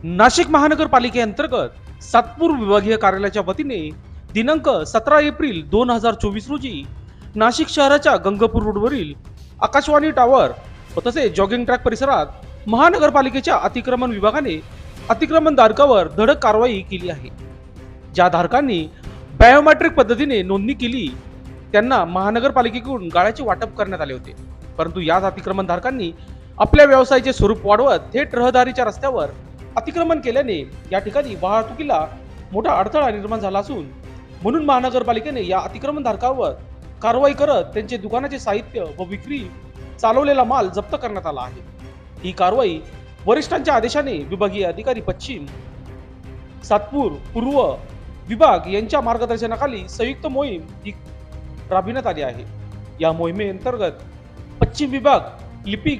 नाशिक महानगरपालिकेअंतर्गत सातपूर विभागीय कार्यालयाच्या वतीने दिनांक 17 एप्रिल 2024 रोजी नाशिक शहराच्या गंगापूर रोडवरील आकाशवाणी टावर व तसेच जॉगिंग ट्रॅक परिसरात महानगरपालिकेच्या अतिक्रमण विभागाने अतिक्रमण धारकावर धडक कारवाई केली आहे। ज्या धारकांनी बायोमेट्रिक पद्धतीने नोंदणी केली त्यांना महानगरपालिकेकडून गाळ्याचे वाटप करण्यात आले होते, परंतु याच अतिक्रमण धारकांनी आपल्या व्यवसायाचे स्वरूप वाढवत थेट रहदारीच्या रस्त्यावर अतिक्रमण केल्याने या ठिकाणी वाहतुकीला मोठा अडथळा निर्माण झाला असून म्हणून महानगरपालिकेने या अतिक्रमण धारकावर कारवाई करत त्यांचे दुकानाचे साहित्य व विक्री चालवलेला माल जप्त करण्यात आला आहे। ही कारवाई वरिष्ठांच्या आदेशाने विभागीय अधिकारी पश्चिम, सातपूर पूर्व विभाग यांच्या मार्गदर्शनाखाली संयुक्त मोहीम ही राबविण्यात आली आहे। या मोहिमेअंतर्गत पश्चिम विभाग लिपिक